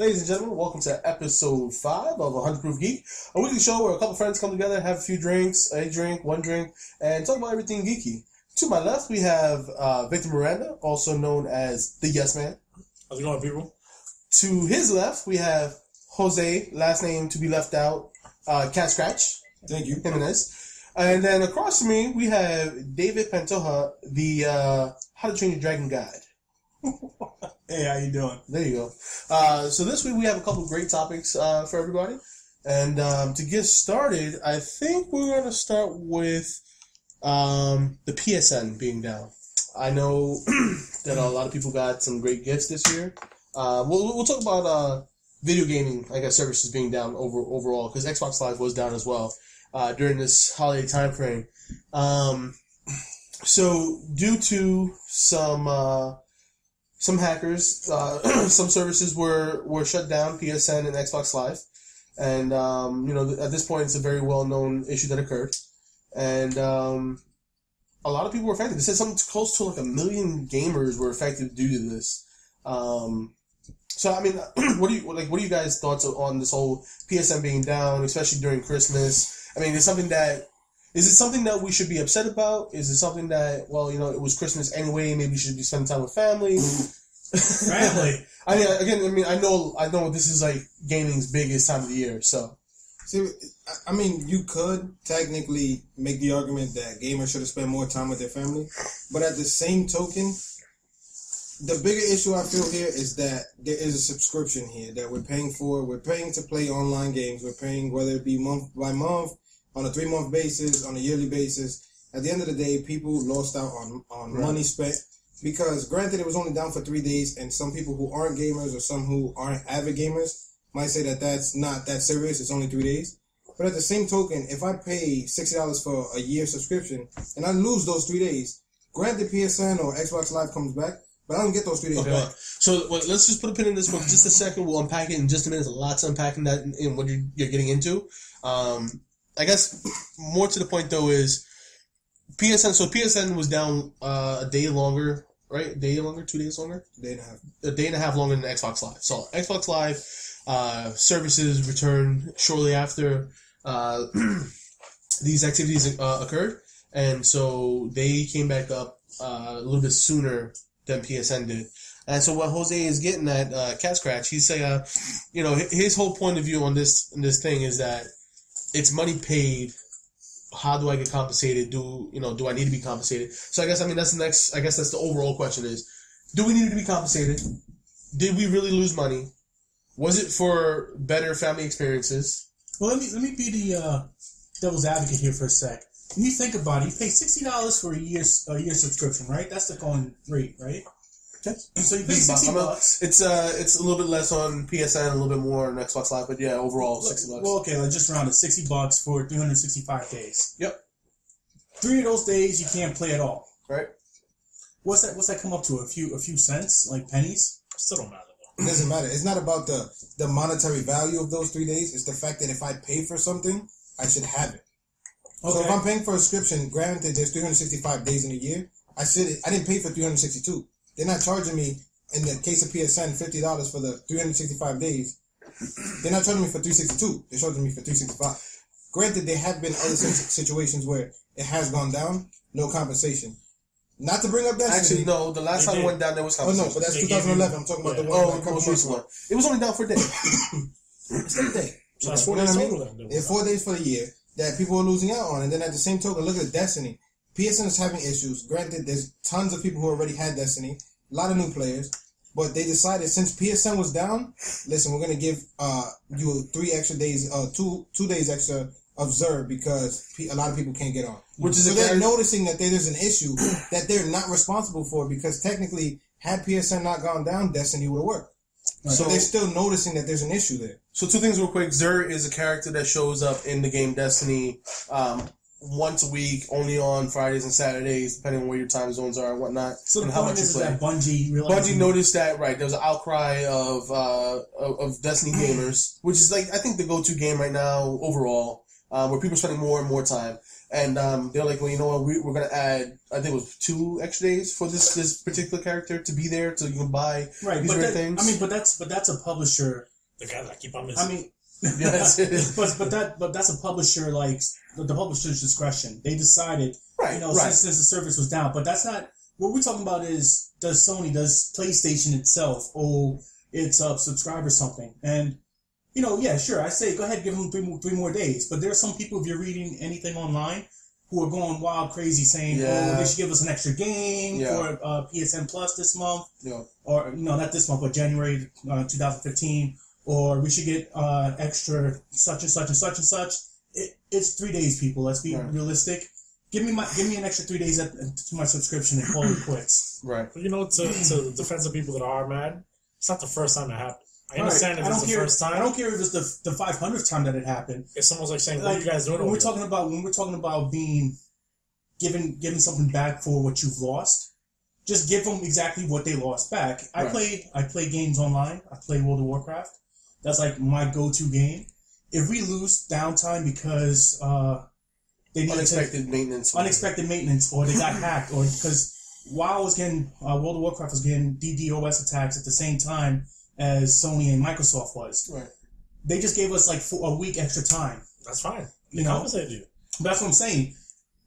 Ladies and gentlemen, welcome to episode 5 of 100 Proof Geek, a weekly show where a couple friends come together, have a few drinks, one drink, and talk about everything geeky. To my left, we have Victor Miranda, also known as the Yes Man. How's it going, people? To his left, we have Jose, last name to be left out, Cat Scratch. Thank you. Jimenez. And then across from me, we have David Pantoja, the How to Train Your Dragon Guide. Hey, how you doing? There you go. So this week we have a couple of great topics for everybody. And to get started, I think we're going to start with the PSN being down. I know that a lot of people got some great gifts this year. We'll talk about video gaming, I guess, services being down overall, because Xbox Live was down as well during this holiday time frame. So due to some hackers, some services were shut down, PSN and Xbox Live. And, at this point, it's a very well-known issue that occurred. And a lot of people were affected. They said something close to like 1 million gamers were affected due to this. So, I mean, what are you guys' thoughts on this whole PSN being down, especially during Christmas? I mean, is it something that we should be upset about? Is it something that, it was Christmas anyway, maybe we should be spending time with family? Family. I know this is like gaming's biggest time of the year, so. See, I mean, you could technically make the argument that gamers should have spent more time with their family, but at the same token, the bigger issue I feel here is that there is a subscription here that we're paying for. We're paying to play online games. We're paying whether it be month by month, on a 3-month basis, on a yearly basis. At the end of the day, people lost out on money spent because, granted, it was only down for 3 days, and some people who aren't gamers or some who aren't avid gamers might say that that's not that serious. It's only 3 days. But at the same token, if I pay $60 for a year subscription and I lose those 3 days, granted PSN or Xbox Live comes back, but I don't get those 3 days back. So let's just put a pin in this one for just a second. We'll unpack it in just a minute. There's a lot to unpack in that in what you're getting into. I guess more to the point though is PSN. So PSN was down a day longer, right? A day longer, 2 days longer? A day and a half. A day and a half longer than Xbox Live. So Xbox Live services returned shortly after these activities occurred, and so they came back up a little bit sooner than PSN did. And so what Jose is getting at, Cat Scratch, he's saying, his whole point of view on this thing is that it's money paid. How do I get compensated? Do I need to be compensated? So I guess that's the overall question is, do we need to be compensated? Did we really lose money? Was it for better family experiences? Well, let me be the devil's advocate here for a sec. When you think about it, you pay $60 for a year subscription, right? That's the going rate, right? Okay. So you pay $60. It's a little bit less on PSN, a little bit more on Xbox Live, but yeah, overall $60. Well, okay, let's just round it. $60 for 365 days. Yep. 3 of those days you can't play at all. Right. What's that come up to? A few cents, like pennies? Still don't matter. It doesn't matter. It's not about the monetary value of those 3 days. It's the fact that if I pay for something, I should have it. Okay. So if I'm paying for a subscription, granted there's 365 days in a year, I didn't pay for 362. They're not charging me, in the case of PSN, $50 for the 365 days. They're not charging me for 362. They're charging me for 365. Granted, there have been other situations where it has gone down, no compensation. Not to bring up that. Actually, no. The last time it went down, there was compensation. Oh no, but that's 2011. I'm talking about the one. Most recent one. It was only down for a day. It's a day. So that's 4 days total then. It's 4 days for the year that people are losing out on, and then at the same token, look at Destiny. PSN is having issues. Granted, there's tons of people who already had Destiny, a lot of new players, but they decided since PSN was down, listen, we're gonna give you 3 extra days, 2 days extra of Zerg because a lot of people can't get on. So they're noticing that there's an issue that they're not responsible for because technically, had PSN not gone down, Destiny would have worked. Right. So they're still noticing that there's an issue there. So 2 things real quick. Xur is a character that shows up in the game Destiny once a week, only on Fridays and Saturdays, depending on where your time zones are and whatnot. So and the how point much is you play. that Bungie noticed that, right, there was an outcry of Destiny gamers, which is like, I think the go-to game right now overall, where people are spending more and more time. And they're like, well, you know what, we're going to add, I think it was 2 extra days for this particular character to be there so you can buy these rare things. I mean, but that's a publisher The guy that I keep on missing. I mean, Yes. but that's a publisher, like the publisher's discretion. They decided, Right, right. since the service was down. But that's not what we're talking about. Is does PlayStation itself owe its subscribers something? And yeah, sure. I say go ahead, give them three more days. But there are some people, if you're reading anything online, who are going wild crazy, saying, "Oh, they should give us an extra game for PSN Plus this month, or not this month, but January 2015." Or we should get extra such and such and such and such. It's 3 days, people. Let's be realistic. Give me an extra 3 days to my subscription and call it quits. Right. But to defend the people that are mad, it's not the first time that happened. I understand if it's the first time. I don't care if it's the 500th time that it happened. It's almost like saying, "What are you guys doing?" When we're talking about being given something back for what you've lost, just give them exactly what they lost back. I play games online. I play World of Warcraft. That's like my go-to game. If we lose downtime because they need unexpected maintenance, or they got hacked, or because while I was getting World of Warcraft was getting DDoS attacks at the same time as Sony and Microsoft was. Right. They just gave us like a week extra time. That's fine. They compensated you. That's what I'm saying.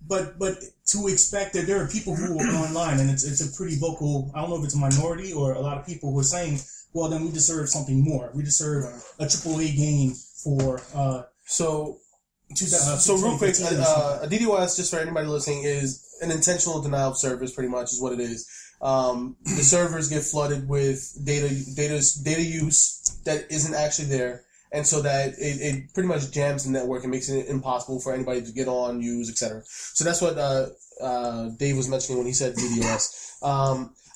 But to expect that there are people who are online, and it's a pretty vocal. I don't know if it's a minority or a lot of people who are saying, well, then we deserve something more. We deserve a AAA game for So real quick, a DDoS, just for anybody listening, is an intentional denial of service. Pretty much is what it is. The servers get flooded with data use that isn't actually there, and so that it pretty much jams the network and makes it impossible for anybody to get on, use, etc. So that's what Dave was mentioning when he said DDoS.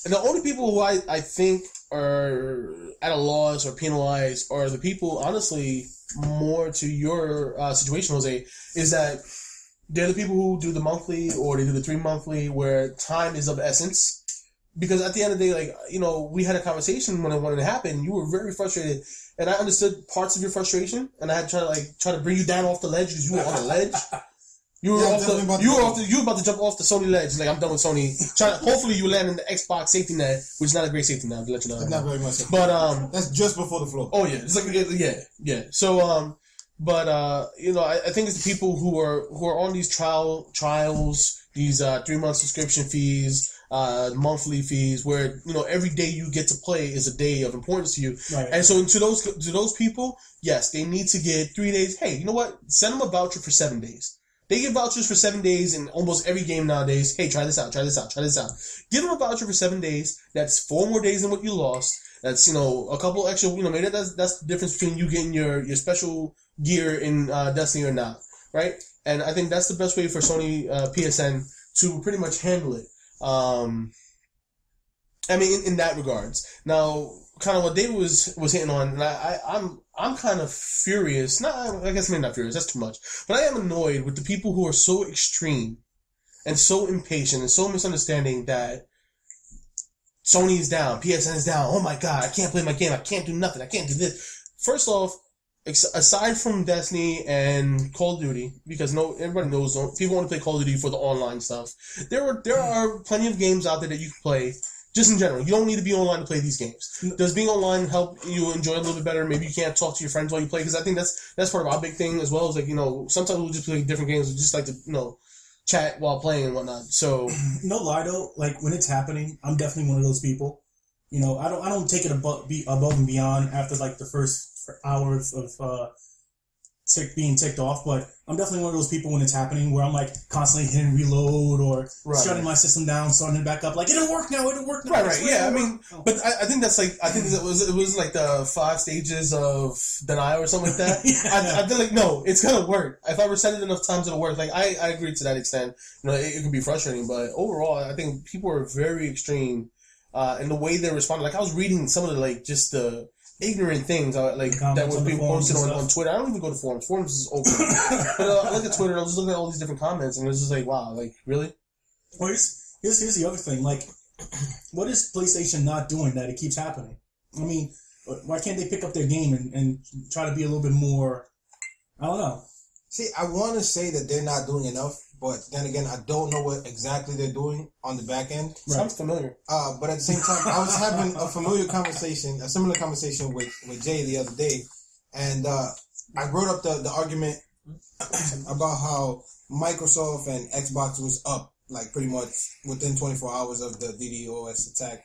And the only people who I think are at a loss or penalized are the people, honestly, more to your situation, Jose, is that they're the people who do the monthly or they do the 3 monthly where time is of essence. Because at the end of the day, like, we had a conversation when it happened. You were very frustrated, and I understood parts of your frustration, and I had to try to bring you down off the ledge because you were on the ledge. You were about to jump off the Sony ledge. Like, I'm done with Sony. Hopefully, you land in the Xbox safety net, which is not a great safety net. To let you know. Not very much. But that's just before the floor. Oh yeah, it's like yeah. So I think it's the people who are on these trials, these 3-month subscription fees, monthly fees, where every day you get to play is a day of importance to you. Right. And so to those people, yes, they need to get 3 days. Hey, you know what? Send them a voucher for 7 days. They give vouchers for 7 days in almost every game nowadays. Hey, try this out. Give them a voucher for 7 days. That's 4 more days than what you lost. That's, a couple extra, maybe that's the difference between you getting your special gear in Destiny or not, right? And I think that's the best way for Sony PSN to pretty much handle it. In that regards. Now, kind of what David was hitting on, and I'm kind of furious. I guess maybe not furious. That's too much. But I am annoyed with the people who are so extreme and so impatient and so misunderstanding that Sony is down, PSN is down. Oh my God, I can't play my game. I can't do nothing. I can't do this. First off, aside from Destiny and Call of Duty, because everybody knows people want to play Call of Duty for the online stuff. There are plenty of games out there that you can play. Just in general, you don't need to be online to play these games. Does being online help you enjoy a little bit better? Maybe you can't talk to your friends while you play, because I think that's part of our big thing as well. Is like sometimes we'll just play different games. We just like to chat while playing and whatnot. So no lie though, like when it's happening, I'm definitely one of those people. I don't take it above and beyond after like the first hour of being ticked off, but I'm definitely one of those people when it's happening where I'm like constantly hitting reload or shutting my system down, starting it back up. Like it'll work now. Right. Yeah. But I think that's like it was like the 5 stages of denial or something like that. Yeah. I feel like no, it's gonna work. If I reset it enough times, it'll work. Like I agree to that extent. It can be frustrating, but overall, I think people are very extreme in the way they respond. Like I was reading some of the ignorant things that was being posted on Twitter. I don't even go to forums. Forums is open. But I look at Twitter and I was just looking at all these different comments and it was just like, wow, like really? Well, here's the other thing. Like, what is PlayStation not doing that it keeps happening? I mean, why can't they pick up their game and try to be a little bit more? I don't know. See, I want to say that they're not doing enough, but then again, I don't know what exactly they're doing on the back end. Sounds familiar. But at the same time, I was having a similar conversation with Jay the other day, and I brought up the argument about how Microsoft and Xbox was up, like pretty much within 24 hours of the DDoS attack.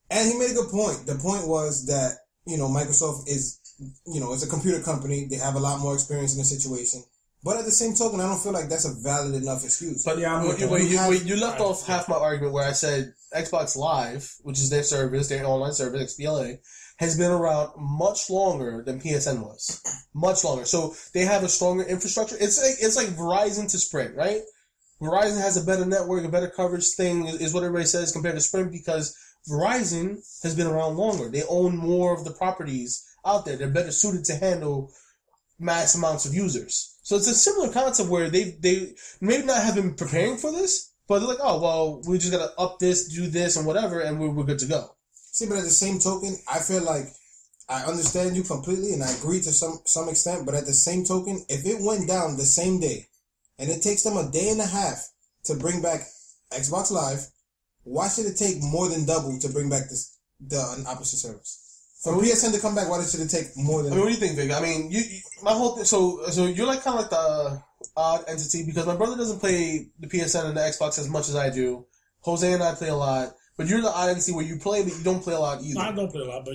And he made a good point. The point was that, Microsoft is, it's a computer company. They have a lot more experience in the situation. But at the same token, I don't feel like that's a valid enough excuse. But yeah, you left off half my argument where I said Xbox Live, which is their service, their online service, XBLA, has been around much longer than PSN was. Much longer. So they have a stronger infrastructure. It's like Verizon to Sprint, right? Verizon has a better network, a better coverage thing, is what everybody says compared to Sprint, because Verizon has been around longer. They own more of the properties out there. They're better suited to handle mass amounts of users. So it's a similar concept where they maybe not have been preparing for this, but they're like, oh, well, we just got to up this, do this, and whatever, and we're good to go. See, but at the same token, I feel like I understand you completely, and I agree to some extent, but at the same token, if it went down the same day, and it takes them a day and a half to bring back Xbox Live, why should it take more than double to bring back an opposite service? For PSN to come back, why should it take more than? I mean, what do you think, Vic? I mean, my whole thing. So you're like kind of like the odd entity, because my brother doesn't play the PSN and the Xbox as much as I do. Jose and I play a lot, but you're the odd entity where you play, but you don't play a lot either. No, I don't play a lot, but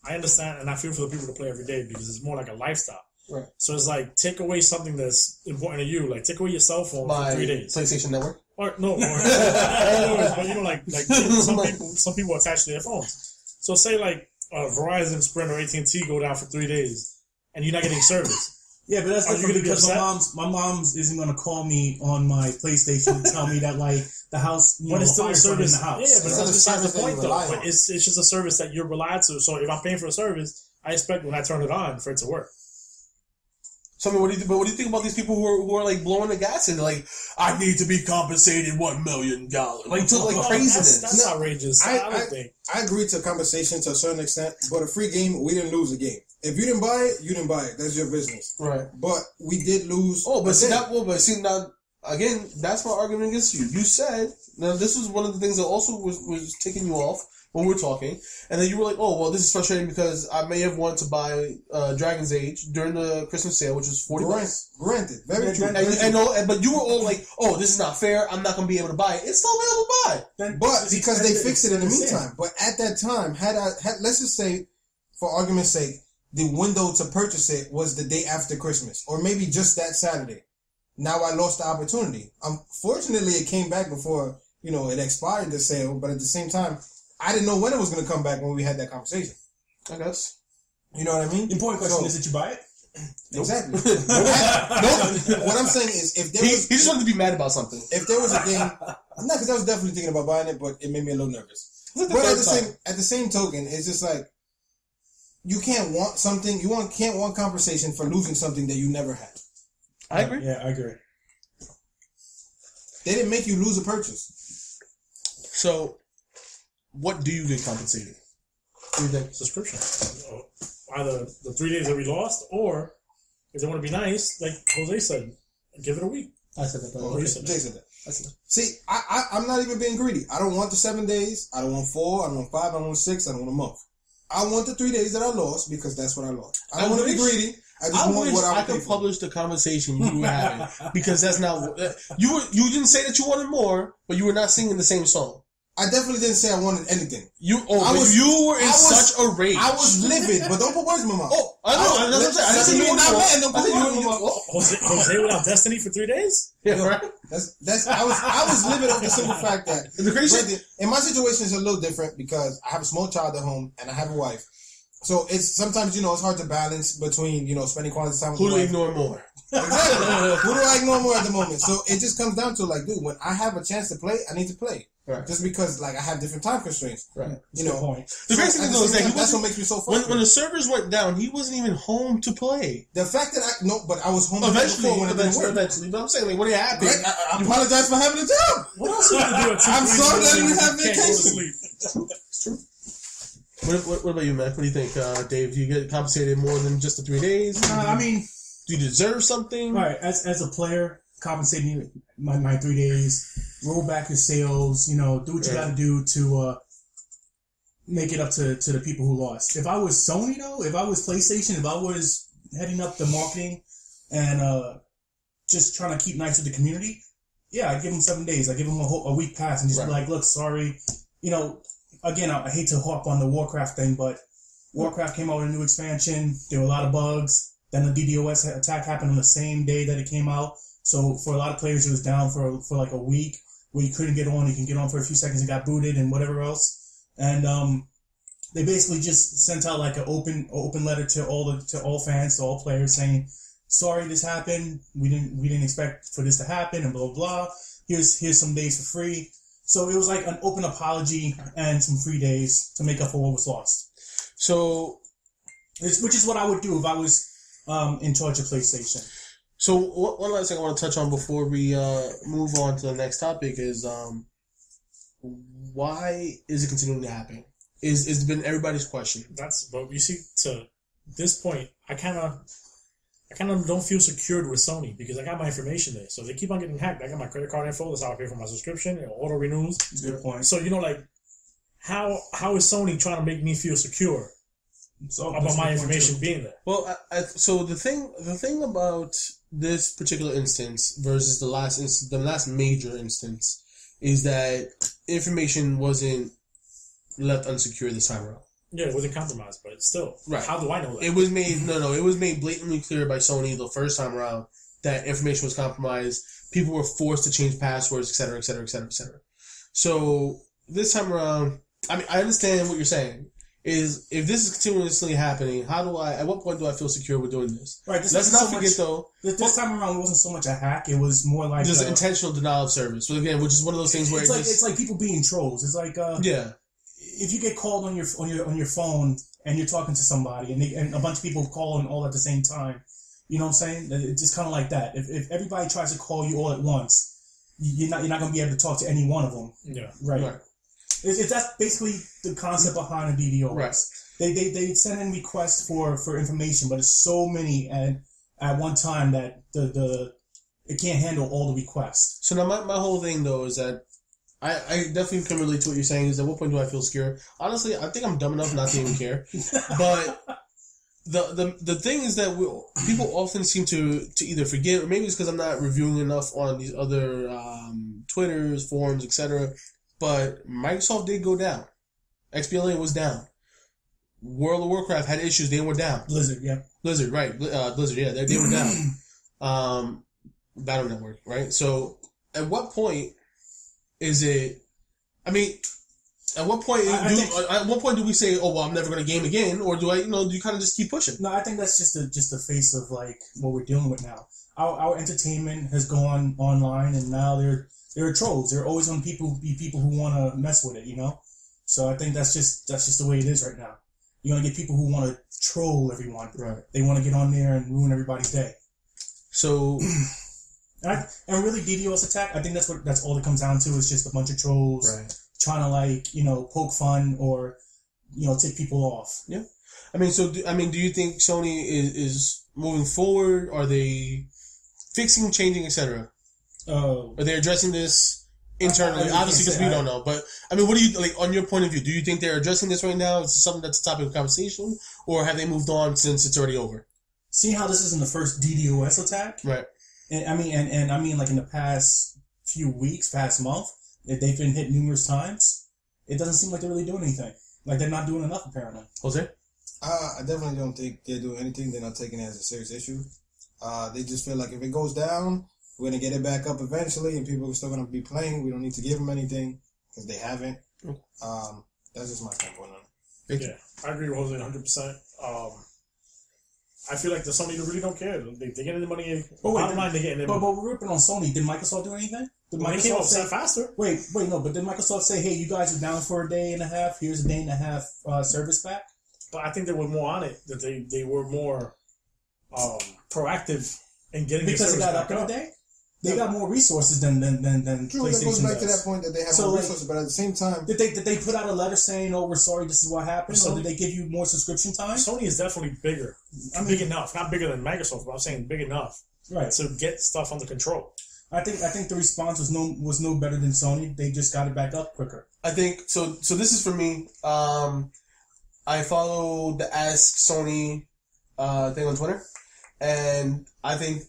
I understand and I feel for the people that play every day, because it's more like a lifestyle. Right. So it's like, take away something that's important to you. Like, take away your cell phone for 3 days. PlayStation Network? But some people attach to their phones. So say like Verizon, Sprint, or AT&T go down for 3 days, and you're not getting service. Yeah, but that's different because my mom's isn't gonna call me on my PlayStation and tell me that like the house, but it's still a service in the house. Yeah, but that's besides the point though. But it's just a service that you're relied to. So if I'm paying for a service, I expect when I turn it on for it to work. So I mean, what do you think about these people who are like blowing the gas and like, I need to be compensated $1 million, like to like craziness? That's outrageous. I agree to compensation to a certain extent, but a free game, we didn't lose a game. If you didn't buy it, you didn't buy it. That's your business. Right. But we did lose. Oh, but now again, that's my argument against you. You said, now this was one of the things that also was taking you off when we were talking, and then you were like, oh, well, this is frustrating because I may have wanted to buy Dragon's Age during the Christmas sale, which was $40. Granted, very true. But you were all like, oh, this is not fair, I'm not going to be able to buy it. It's still available to buy. But because they fixed it in the meantime. But at that time, let's just say, for argument's sake, the window to purchase it was the day after Christmas, or maybe just that Saturday. Now I lost the opportunity. Fortunately, it came back before, it expired, the sale, but at the same time, I didn't know when it was going to come back when we had that conversation. I guess. You know what I mean? The important question is that you buy it? Exactly. No, what I'm saying is, if there was... He just wanted to be mad about something. If there was a game... No, because I was definitely thinking about buying it, but it made me a little nervous. But at the same token, it's just like, you can't want something... can't want compensation for losing something that you never had. I agree. Yeah, I agree. They didn't make you lose a purchase. So... what do you get compensated? What do you think? Subscription. Either the 3 days that we lost, or if they want to be nice, like Jose said, give it a week. I said that. Jay said that. See, I'm not even being greedy. I don't want the 7 days. I don't want 4. I don't want 5. I don't want 6. I don't want a month. I want the 3 days that I lost because that's what I lost. I don't want to be greedy. I just want what I could publish the conversation you were having, because that's not you didn't say that you wanted more, but you were not singing the same song. I definitely didn't say I wanted anything. You were in such a rage. I was livid, but don't put words in my mouth. Oh, I know. I didn't say you wanted more. Jose without Destiny for 3 days? Yeah, right. I was livid over the simple fact that in my situation it's a little different because I have a small child at home and I have a wife. So it's sometimes, it's hard to balance between, spending quality time with Who do you ignore more? Exactly. Who do I ignore more at the moment? So it just comes down to like, dude, when I have a chance to play, I need to play. Right. Just because I have different time constraints. Right. Point. The crazy thing though is that that's what makes me so frustrated. When the servers went down, he wasn't even home to play. The fact that but I was home eventually. When it didn't work. Eventually, but I'm saying, what happened? I apologize for having a job. What else are you gonna do? I'm sorry that we have vacation. It's true. What about you, man? What do you think, Dave? Do you get compensated more than just the 3 days? I mean, do you deserve something? Right. As a player, compensate me my 3 days, roll back your sales, do what you got to do to make it up to the people who lost. If I was Sony, though, if I was PlayStation, if I was heading up the marketing and just trying to keep nice with the community, yeah, I'd give them 7 days. I'd give them a week pass and just be like, look, sorry. Again, I hate to harp on the Warcraft thing, but Warcraft came out with a new expansion. There were a lot of bugs. Then the DDoS attack happened on the same day that it came out. So for a lot of players, it was down for like a week where you couldn't get on. You can get on for a few seconds and got booted and whatever else. And they basically just sent out like an open letter to all fans, to all players, saying, sorry, this happened. We didn't expect for this to happen, and blah blah blah. Here's some days for free. So it was like an open apology and some free days to make up for what was lost. So, which is what I would do if I was in charge of PlayStation. So one last thing I want to touch on before we move on to the next topic is why is it continuing to happen? It's been everybody's question. But you see, to this point, I kind of don't feel secured with Sony because I got my information there. So if they keep on getting hacked, I got my credit card info. That's how I pay for my subscription. It auto renews. Good point. So how is Sony trying to make me feel secure about my information being there? Well, so the thing about this particular instance versus the last major instance is that information wasn't left unsecure this time around. Yeah, it wasn't compromised, but it's still. Right. How do I know that? It was made it was made blatantly clear by Sony the first time around that information was compromised. People were forced to change passwords, et cetera, et cetera, et cetera, et cetera. So this time around, I mean, I understand what you're saying. Is if this is continuously happening, at what point do I feel secure with doing this? Right. Let's not forget though. This time around, it wasn't so much a hack. It was more like just intentional denial of service. So again, which is one of those things where it's like people being trolls. It's like yeah. If you get called on your phone and you're talking to somebody and a bunch of people calling all at the same time, you know what I'm saying? It's just kind of like that. If everybody tries to call you all at once, you're not going to be able to talk to any one of them. Yeah. Right. That's basically the concept behind a DDoS. Right. They send in requests for information, but it's so many at one time that it can't handle all the requests. So now my whole thing though is that I definitely can relate to what you're saying. Is at what point do I feel secure? Honestly, I think I'm dumb enough not to even care. But the thing is that people often seem to either forget, or maybe it's because I'm not reviewing enough on these other Twitters, forums, etc. But Microsoft did go down. XBLA was down. World of Warcraft had issues; they were down. Blizzard, yeah. Blizzard, right? Blizzard, yeah, they were down. Battle Network, right? So, at what point is it? I mean, at what point? At what point do we say, "Oh, well, I'm never going to game again," or do you kind of just keep pushing? No, I think that's just the face of like what we're dealing with now. Our entertainment has gone online, and now there are trolls. There are always going to be people who want to mess with it, So I think that's just the way it is right now. You're gonna get people who want to troll everyone. Right. They want to get on there and ruin everybody's day. So, and really DDoS attack, I think that's all it comes down to is just a bunch of trolls trying to poke fun or take people off. Yeah. I mean, do you think Sony is moving forward? Are they fixing, changing, etc.? Are they addressing this internally? Obviously, because we don't know. But I mean, what do you on your point of view? Do you think they're addressing this right now? Is it something that's a topic of conversation, or have they moved on since it's already over? See how this isn't the first DDoS attack, right? And I mean, like in the past few weeks, past month, they've been hit numerous times. It doesn't seem like they're really doing anything. Like they're not doing enough, apparently. Jose? I definitely don't think they're doing anything. They're not taking it as a serious issue. They just feel like if it goes down, we're going to get it back up eventually, and people are still going to be playing. We don't need to give them anything because they haven't. That's just my standpoint on it. Yeah, I agree with Jose 100%. I feel like the Sony really don't care. They get the money. Bottom line, they get it. But we're ripping on Sony. Did Microsoft do anything? Did Microsoft came up say faster? Wait, no. But did Microsoft say, "Hey, you guys are down for a day and a half. Here's a day and a half service back"? But I think they were more on it. That they were more proactive in getting because it got up in a day. They got more resources than True, PlayStation that goes back does. to that point that they have more resources, but at the same time... Did they put out a letter saying, "Oh, we're sorry, this is what happened," or did they give you more subscription time? Sony is definitely bigger. Big enough. Not bigger than Microsoft, but I'm saying big enough to get stuff under control. I think the response was no better than Sony. They just got it back up quicker. I think so. So this is for me. I follow the Ask Sony thing on Twitter, and I think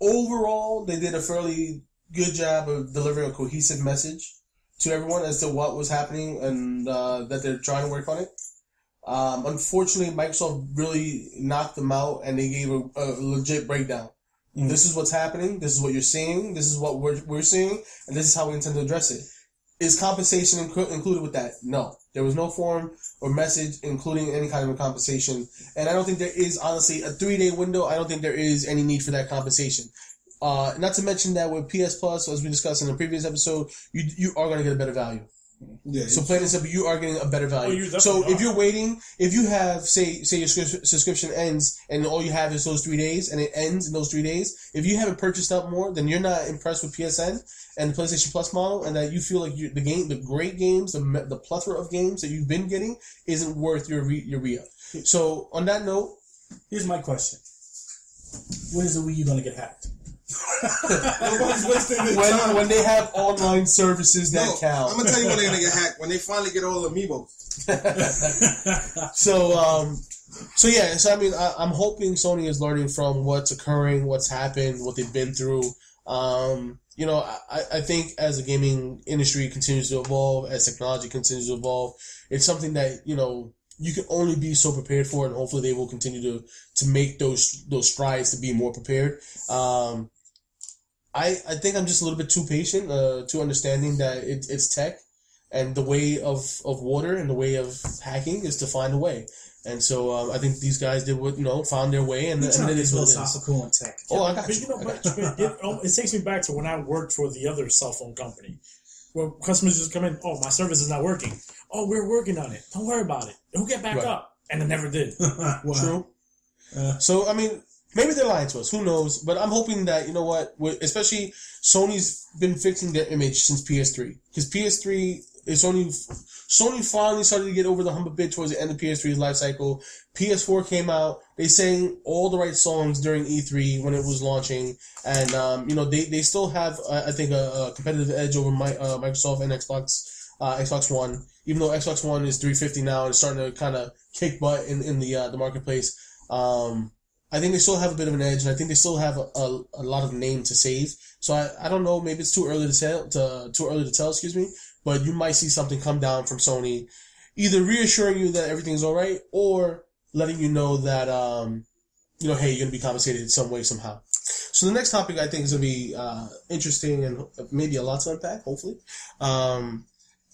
overall they did a fairly good job of delivering a cohesive message to everyone as to what was happening and that they're trying to work on it. Unfortunately, Microsoft really knocked them out, and they gave a legit breakdown. Mm-hmm. This is what's happening. This is what you're seeing. This is what we're seeing, and this is how we intend to address it. Is compensation included with that? No. There was no form or message including any kind of a compensation. And I don't think there is, honestly, a 3-day window. I don't think there is any need for that compensation. Not to mention that with PS Plus, as we discussed in the previous episode, you are going to get a better value. Yeah, so plain and simple, you are getting a better value. So if you're waiting, if you have, say your subscription ends and all you have is those 3 days and it ends in those 3 days, if you haven't purchased up more, then you're not impressed with PSN and the PlayStation Plus model, and that you feel like the great games, the plethora of games that you've been getting isn't worth your re-up. So on that note, here's my question: when is the Wii U going to get hacked? when they have online services that count. I'm gonna tell you when they're gonna get hacked. When they finally get all the amiibos. So I mean, I'm hoping Sony is learning from what's occurring, what's happened, what they've been through. I think as the gaming industry continues to evolve, as technology continues to evolve, it's something that, you can only be so prepared for, and hopefully they will continue to make those strides to be more prepared. I think I'm just a little bit too patient, too understanding that it's tech, and the way of water and the way of hacking is to find a way. And so I think these guys did found their way, and it is what it is. Philosophical and tech. Oh, I got you. It takes me back to when I worked for the other cell phone company, where customers just come in, oh, my service is not working. Oh, we're working on it. Don't worry about it. It'll get back up. And it never did. Wow. True. So, I mean, maybe they're lying to us. Who knows? But I'm hoping that, especially Sony's been fixing their image since PS3. Because PS3 is Sony finally started to get over the hump a bit towards the end of PS3's life cycle. PS4 came out. They sang all the right songs during E3 when it was launching. And, they still have, I think, a competitive edge over Microsoft and Xbox One. Even though Xbox One is $350 now and it's starting to kind of kick butt in the marketplace. I think they still have a bit of an edge, and I think they still have a lot of name to save. So I don't know, maybe it's too early to tell, excuse me. But you might see something come down from Sony, either reassuring you that everything's all right, or letting you know that hey, you're gonna be compensated in some way somehow. So the next topic I think is gonna be interesting and maybe a lot to unpack. Hopefully,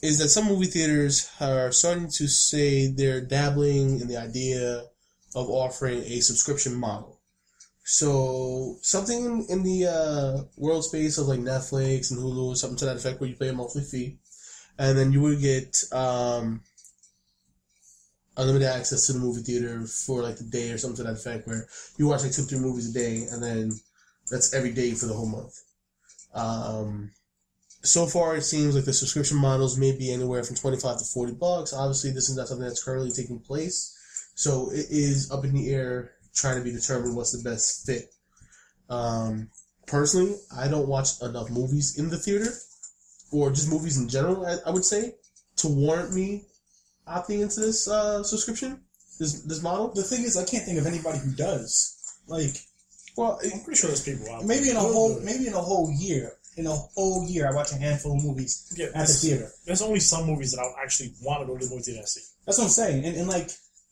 is that some movie theaters are starting to say they're dabbling in the idea of offering a subscription model. So something in the world space of like Netflix and Hulu or something to that effect, where you pay a monthly fee, and then you would get unlimited access to the movie theater for like the day or something to that effect, where you watch like 2-3 movies a day, and then that's every day for the whole month. So far, it seems like the subscription models may be anywhere from $25 to $40. Obviously, this is not something that's currently taking place. So it is up in the air, trying to be determined what's the best fit. Personally, I don't watch enough movies in the theater, or just movies in general, I would say, to warrant me opting into this subscription, this model. The thing is, I can't think of anybody who does. Well, I'm pretty sure there's people out there. Maybe in a whole year. In a whole year, I watch a handful of movies at the theater. There's only some movies that I actually want to go to the movie theater and see. That's what I'm saying. In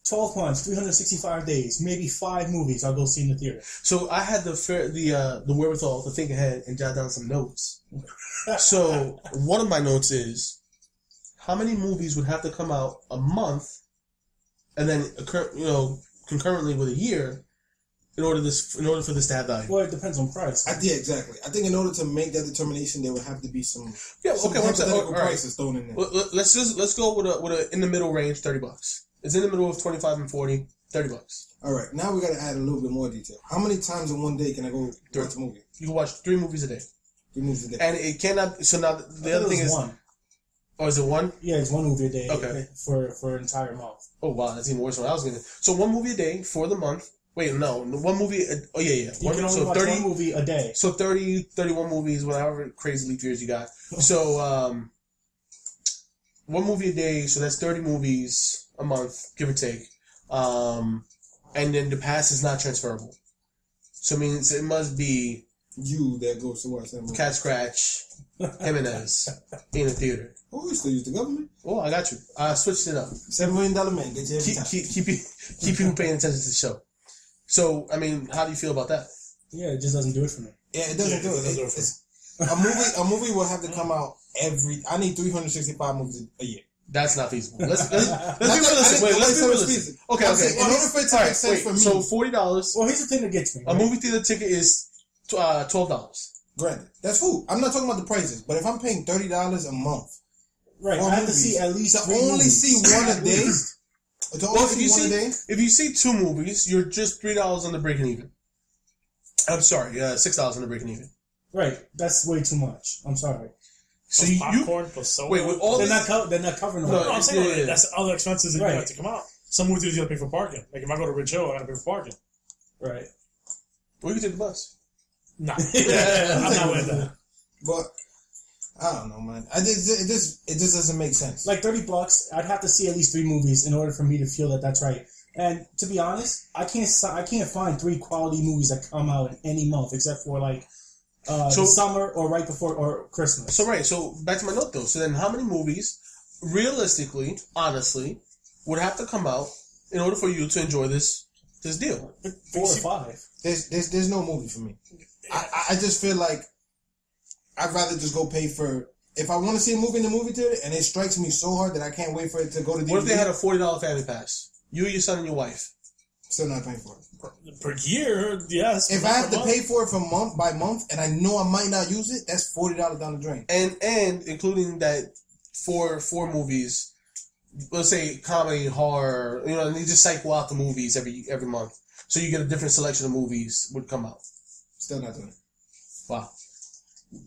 12 months, 365 days, maybe 5 movies I'll go see in the theater. So I had the wherewithal to think ahead and jot down some notes. So one of my notes is, how many movies would have to come out a month, and then concurrently with a year, in order for this to have value? Well, it depends on price. Yeah, exactly. I think in order to make that determination, there would have to be some hypothetical prices thrown in there. Let's go with a in the middle range, $30. It's in the middle of 25 and 40, $30. All right, now we got to add a little bit more detail. How many times in one day can I go watch a movie? You can watch 3 movies a day. 3 movies a day. And it cannot. So now the other thing is 1. Oh, is it 1? Yeah, it's 1 movie a day. Okay. For an entire month. Oh wow, that's even worse than what I was gonna do. So 1 movie a day for the month. Wait, no. One movie... Oh, yeah. You can only watch 1 movie a day. So 30, 31 movies, whatever crazy leap years you got. So, 1 movie a day, so that's 30 movies a month, give or take. And then the pass is not transferable. So it means it must be... You that goes to watch that movie. Cat Scratch, Jimenez, in the theater. Oh, we still use the government. Oh, I got you. I switched it up. $7 million man. Get you every time. Keep people paying attention to the show. So, I mean, how do you feel about that? Yeah, it just doesn't do it for me. Yeah, it doesn't do it. A movie will have to come out I need 365 movies a year. That's not feasible. Let's be realistic. Let's be realistic. Okay. In order for it to make sense for me. So $40. Well, here's the thing that gets me. Right? A movie theater ticket is $12. Granted, that's food. I'm not talking about the prices, but if I'm paying $30 a month, right, I have to see at least to only see one a day. If you see 2 movies, you're just $3 on the breaking even. I'm sorry, $6 on the breaking even. Right, that's way too much. I'm sorry. So popcorn plus soda. Wait, with all they're not covering. No, I'm saying that's other expenses that you have to come out. Some movies you gotta pay for parking. Like if I go to Ridge Hill, I gotta pay for parking. Right. Or you can take the bus. Nah, I'm not with that. But I don't know, man. It just doesn't make sense. Like $30, I'd have to see at least 3 movies in order for me to feel that that's right. And to be honest, I can't find 3 quality movies that come out in any month except for like the summer or right before or Christmas. So back to my note though. So then, how many movies, realistically, honestly, would have to come out in order for you to enjoy this deal? 4 or 5. There's no movie for me. I just feel like I'd rather just go pay for. If I want to see a movie in the movie theater and it strikes me so hard that I can't wait for it to go to DVD. What if they had a $40 family pass? You, your son, and your wife. Still not paying for it. Per year, yes. If I have to pay for it from month by month and I know I might not use it, that's $40 down the drain. And including that four movies, let's say comedy, horror, and they just cycle out the movies every month. So you get a different selection of movies would come out. Still not doing it. Wow.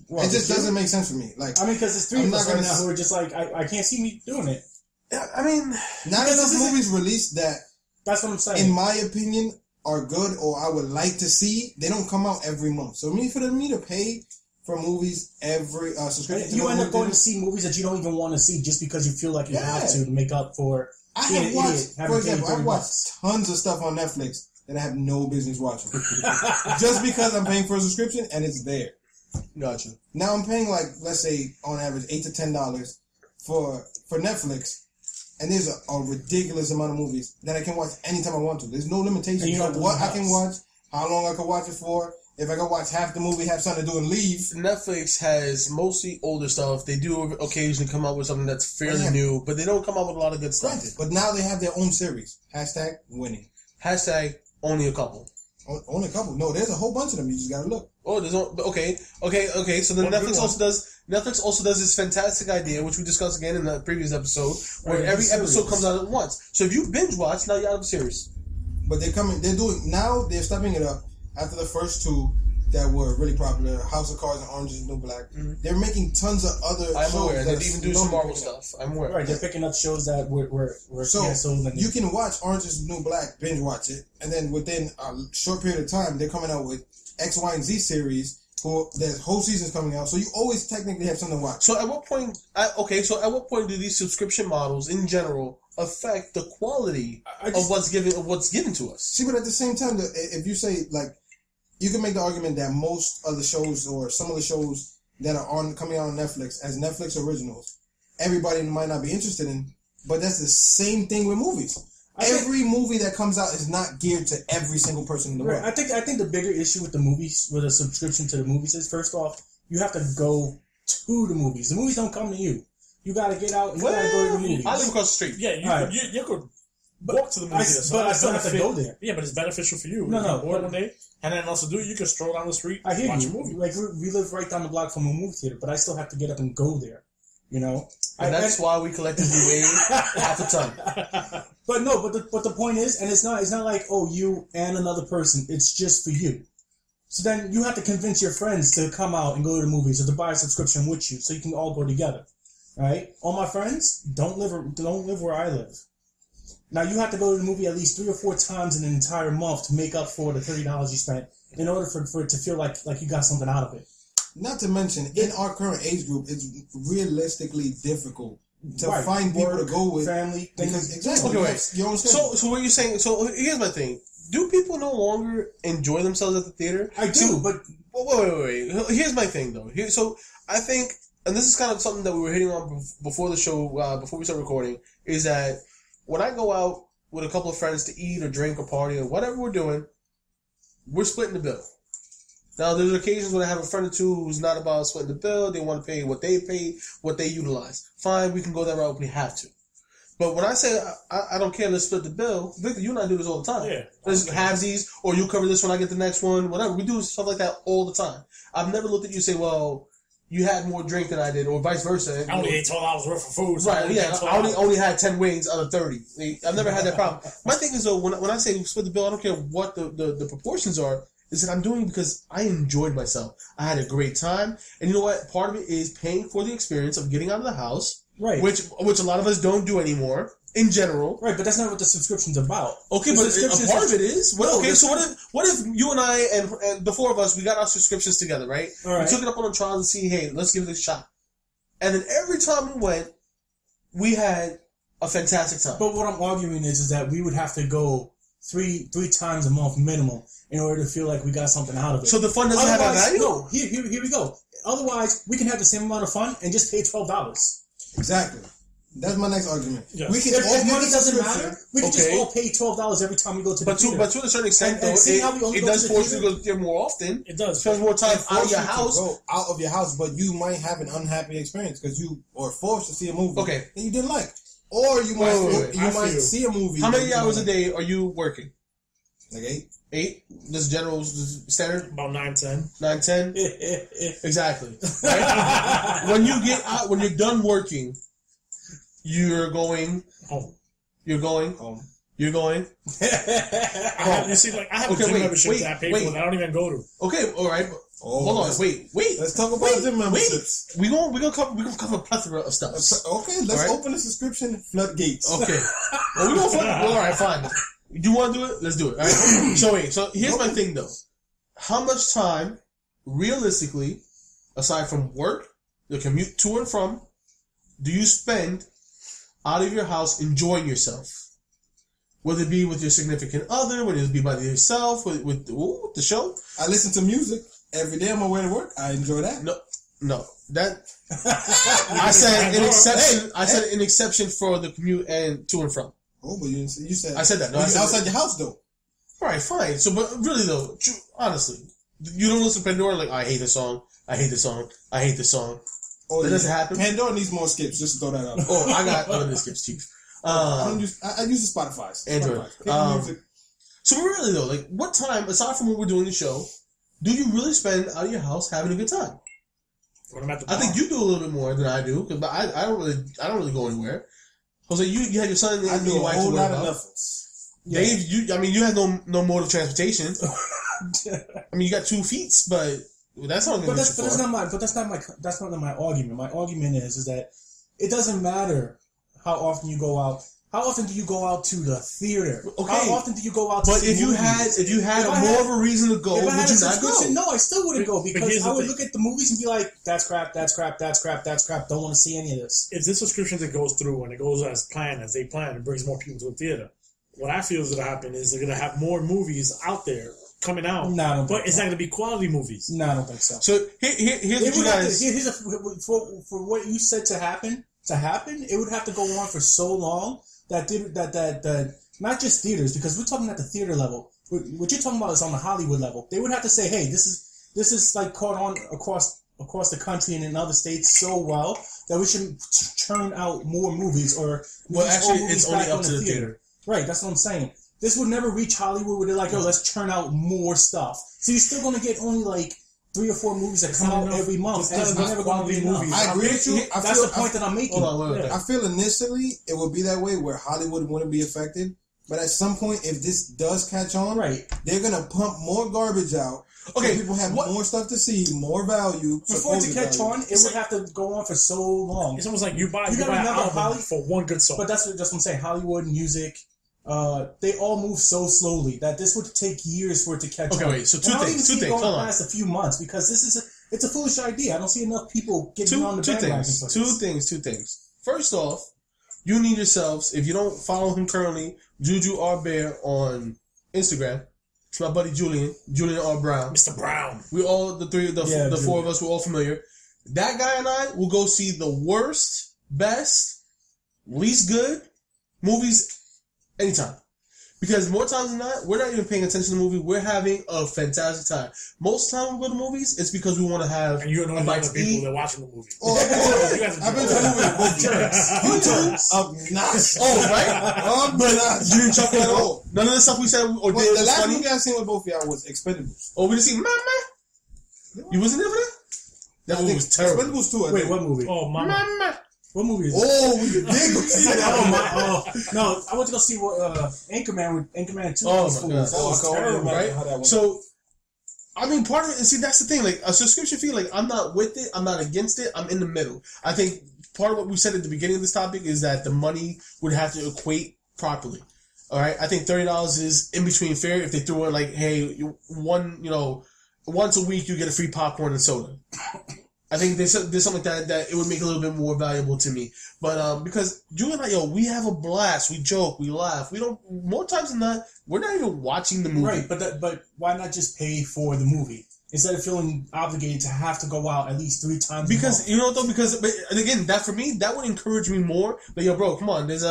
Well, it just doesn't make sense for me. Like, I mean, because it's 3 of us right now who are just like, I can't see me doing it. I mean, not enough movies released that. That's what I'm saying. In my opinion, are good or I would like to see. They don't come out every month. So for me to pay for movies every subscription, you end up going to see movies that you don't even want to see just because you feel like you have to make up for. For example, I've watched tons of stuff on Netflix that I have no business watching, just because I'm paying for a subscription and it's there. Gotcha. Now I'm paying like, let's say on average $8 to $10 for Netflix. And there's a ridiculous amount of movies that I can watch anytime I want to. There's no limitation for what I can watch, how long I can watch it for. If I can watch half the movie, have something to do, and leave. Netflix has mostly older stuff. They do occasionally come out with something that's fairly new, but they don't come out with a lot of good stuff. Right. But now they have their own series. #winning. #only a couple. Only a couple. No, there's a whole bunch of them. You just gotta look. Oh, there's okay. So then Netflix also does this fantastic idea, which we discussed again in the previous episode, where every episode comes out at once. So if you binge watch, now you're out of the series. But they're stepping it up after the first 2 that were really popular, House of Cards and Orange is the New Black. Mm-hmm. They're making tons of other shows. I'm aware. They even do some Marvel stuff. I'm aware. Right, they're picking up shows that were canceled. So you can watch Orange is the New Black, binge watch it, and then within a short period of time, they're coming out with X, Y, and Z series. There's whole seasons coming out, so you always technically have something to watch. So at what point? At what point do these subscription models, in general, affect the quality of what's given to us? See, but at the same time, if you say like, you can make the argument that most of the shows or some of the shows that are coming out on Netflix as Netflix originals, everybody might not be interested in, but that's the same thing with movies. Every movie that comes out is not geared to every single person in the world. I think the bigger issue with the movies, with a subscription to the movies, is first off, you have to go to the movies. The movies don't come to you. You got to get out and you got to go to the movies. I live across the street. Yeah, you could walk to the movies. But I still have to go there. Yeah, but it's beneficial for you. No. One day, and then also you can stroll down the street. I hear watch you. A movie. Like we live right down the block from a movie theater, but I still have to get up and go there. You know, and that's why we collectively weigh half a ton. But the point is, and it's not like, oh, you and another person. It's just for you. So then you have to convince your friends to come out and go to the movies or to buy a subscription with you, so you can all go together. Right? All my friends don't live where I live. Now you have to go to the movie at least 3 or 4 times in an entire month to make up for the $30 you spent in order for it to feel like you got something out of it. Not to mention, in our current age group, it's realistically difficult to find people to go with. Family, things. Exactly. Okay, wait. So what you're saying? So here's my thing. Do people no longer enjoy themselves at the theater? I do, but wait. Here's my thing though. So I think, and this is kind of something that we were hitting on before the show, before we start recording, is that when I go out with a couple of friends to eat or drink or party or whatever we're doing, we're splitting the bill. Now, there's occasions when I have a friend or two who's not about splitting the bill. They want to pay, what they utilize. Fine, we can go that route if we have to. But when I say I don't care, let's split the bill, Victor, you and I do this all the time. Yeah. Let's halvesies, or you cover this when I get the next one, whatever. We do stuff like that all the time. I've never looked at you and say, well, you had more drink than I did, or vice versa. I only ate $12 worth of food. So right, yeah. I only had 10 wings out of 30. I've never had that problem. My thing is, though, when I say split the bill, I don't care what the proportions are. Is that I'm doing it because I enjoyed myself. I had a great time. And you know what? Part of it is paying for the experience of getting out of the house. Right. Which a lot of us don't do anymore, in general. Right, but that's not what the subscription's about. Okay, but a part of it is. So what if you and I and the 4 of us, we got our subscriptions together, right? All right. We took it up on a trial to see, hey, let's give it a shot. And then every time we went, we had a fantastic time. But what I'm arguing is that we would have to go three times a month minimum in order to feel like we got something out of it. So the fun doesn't have a value? No, here we go. Otherwise, we can have the same amount of fun and just pay $12. Exactly. That's my next argument. Yes. We can If all money doesn't matter, we can just all pay $12 every time we go to the theater. But to a certain extent, And though, see how we only it go does to the force you to theater? go there more often. It does. Spend more time out of your house. Go out of your house, but you might have an unhappy experience because you are forced to see a movie that you didn't like, or you might see a movie. How many hours a day are you working? Like 8. 8? This general standard? About 9, 10. 9, 10? Exactly. Right? When you get out, when you're done working, you're going home. You're going home. You're going. I have a gym membership that I pay for that I don't even go to. Okay, all right. Hold on. Wait. Let's talk about gym memberships. We gonna cover a plethora of stuff. Okay, let's open the subscription floodgates. Okay. Well, we gonna all right, fine. You want to do it? Let's do it. All right. So here's my thing though. How much time, realistically, aside from work, the commute to and from, do you spend out of your house enjoying yourself? Whether it be with your significant other, whether it be by yourself, with the show. I listen to music every day on my way to work. I enjoy that. No. That I said an exception. I said an exception for the commute and to and from. Oh, but you said I said that. No, I said outside your house though. All right, fine. So, but really though, honestly, you don't listen to Pandora like I hate this song. I hate this song. I hate this song. Oh, that doesn't happen. Pandora needs more skips. Just throw that out. Oh, I got other skips too. I use the Spotify. Android. So really though, like, what time aside from when we're doing the show, do you really spend out of your house having a good time? When I'm at the bar. I think you do a little bit more than I do, because I don't really go anywhere. Jose, you had your son and your wife to work out. Dave, you have no mode of transportation. I mean, you got 2 feet, but that's not. But that's not my argument. My argument is that it doesn't matter how often you go out. How often do you go out to the theater? Okay. How often do you go out to But see if you had more of a reason to go, would you not go? No, I still wouldn't go because I would look at the movies and be like, that's crap, that's crap, that's crap, that's crap. Don't want to see any of this. If this subscription that goes through and it goes as they plan, it brings more people to the theater. What I feel is going to happen is they're going to have more movies out there coming out. No, but it's not going to be quality movies. No, I don't think so. So here's what you guys... For what you said to happen, it would have to go on for so long that not just theaters, because we're talking at the theater level. What you're talking about is on the Hollywood level. They would have to say, hey, this is like caught on across the country and in other states so well that we should churn out more movies it's only up to the theater. Right, that's what I'm saying. This would never reach Hollywood where they're like, oh, let's churn out more stuff. So you're still going to get only like 3 or 4 movies that come out every month. And it's never going to be movies. I agree with you. That's the point that I'm making. I feel initially it would be that way where Hollywood wouldn't be affected. But at some point, if this does catch on, they're going to pump more garbage out. Okay, so people have more stuff to see, more value. Before it to catch on, it would have to go on for so long. It's almost like you buy an album for one good song. But that's what I'm saying. Hollywood music, they all move so slowly that this would take years for it to catch up. Okay, wait. So two things. Hold on. Past a few months because it's a foolish idea. I don't see enough people getting on the bandwagon. Two things. First off, you need yourselves. If you don't follow him currently, Juju R Bear on Instagram. It's my buddy Julian R Brown. Mr. Brown. We all the four of us were all familiar. That guy and I will go see the worst, best, least good movies anytime. Because more times than not, we're not even paying attention to the movie. We're having a fantastic time. Most time we go to movies, it's because we want to have and you're a bite the to people eat. that are watching the movie. I've been to the movie with both you too. Obnoxious. Oh, right? But you didn't chuckle at all? None of the stuff we said or did was the last funny? movie I seen with both of y'all was Expendables. Oh, we didn't see Mama? You wasn't there for that? That movie was terrible. Expendables 2, Wait, what movie? Oh, Mama. What movie is that? Oh, we did go see that. No, I went to go see what Anchorman 2 Oh, was my cool. God. That was terrible. Right? How that went. So, I mean, part of it, and see, that's the thing. Like, a subscription fee, like, I'm not with it. I'm not against it. I'm in the middle. I think part of what we said at the beginning of this topic is that the money would have to equate properly. All right? I think $30 is in between fair if they threw in, like, hey, once a week you get a free popcorn and soda. I think there's something like that it would make a little bit more valuable to me. But because Julie and I, we have a blast. We joke, we laugh. We don't, more times than not, we're not even watching the movie. Right, but why not just pay for the movie instead of feeling obligated to have to go out at least 3 times? Because you know though, and again, that for me, that would encourage me more. Like, yo, bro, come on, this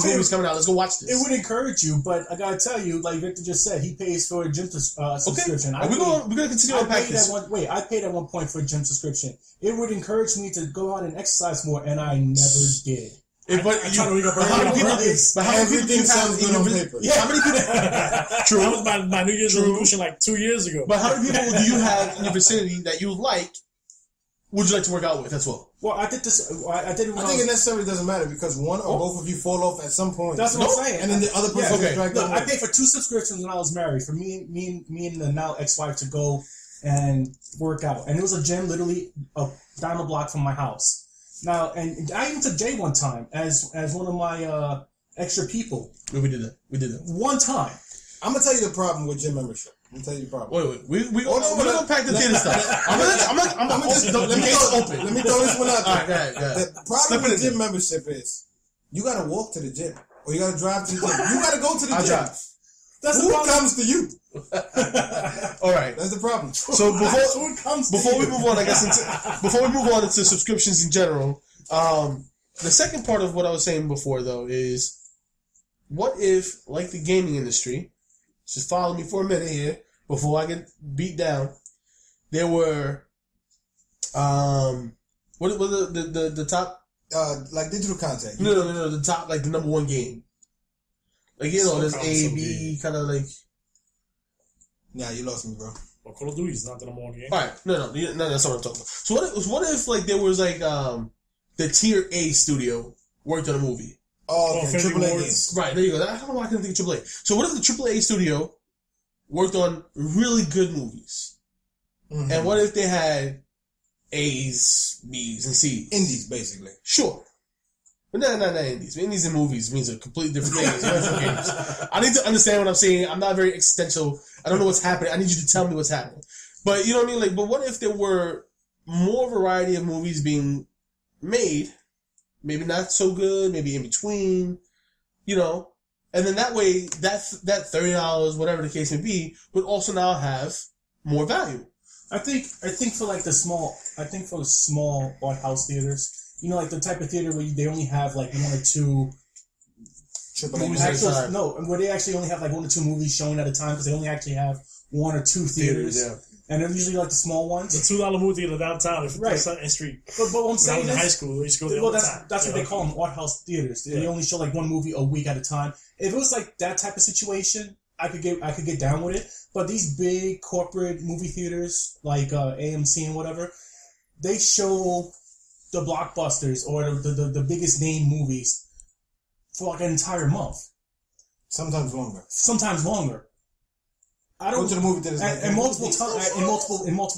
movie's coming out. Let's go watch this. It would encourage you, but I gotta tell you, like Victor just said, he pays for a gym subscription. Okay, we're gonna continue to unpack this. I paid at one point for a gym subscription. It would encourage me to go out and exercise more, and I never did. How many people sounds good on paper. Yeah, how many people? True. That was my New Year's resolution like 2 years ago. But how many people do you have in your vicinity that you like? Would you like to work out with as well? Well, I did this. I did it. I think it necessarily doesn't matter because one or both of you fall off at some point. That's what I'm saying. And then the other person gets dragged Look, I paid for 2 subscriptions when I was married for me and the now ex-wife to go and work out, and it was a gym literally down the block from my house. Now, and I even took Jay one time as one of my extra people. We did that. One time. I'm gonna tell you the problem with gym membership. I'm gonna tell you the problem. Wait. We're gonna unpack the theater stuff. Let me throw this one out there. All right, go ahead. The problem with gym membership is you gotta walk to the gym or you gotta drive to the gym. You gotta go to the gym. Drive. That's Who comes to you? All right, that's the problem. So before we move on, I guess before we move on into subscriptions in general, the second part of what I was saying before though is, what if, like the gaming industry, just follow me for a minute here before I get beat down. There were, what was the top? Like digital content. No, the top, like the number one game. Like, there's A, B, kind of like. Nah, you lost me, bro. Well, Call of Duty is not the number one game. All right, no, that's not what I'm talking about. So what if like there was like the tier A studio worked on a movie? Oh, okay. AAA games. Right, there you go. I don't know why I couldn't think of AAA. So what if the AAA studio worked on really good movies? Mm-hmm. And what if they had A's, B's, and C's? Indies, basically. Sure. But not indies. Indies and movies means a completely different thing. It's different games. I need to understand what I'm saying. I'm not very existential. I don't know what's happening. I need you to tell me what's happening. But you know what I mean? Like, but what if there were more variety of movies being made? Maybe not so good, maybe in between, and then that way that $30, whatever the case may be, would also now have more value. I think for the small art house theaters, like the type of theater where they only have like 1 or 2 movies. Where they actually only have like 1 or 2 movies showing at a time because they only actually have 1 or 2 theaters. Yeah. And they're usually like the small ones. The $2 movie theater downtown, right? Sutton Street. But what I'm saying is, in high school, we used to go there all the time. That's what they call them, art house theaters. Yeah. They only show like 1 movie a week at a time. If it was like that type of situation, I could get down with it. But these big corporate movie theaters like AMC and whatever, they show the blockbusters or the biggest name movies for like an entire month. Sometimes longer. I don't go to the movie theaters and multiple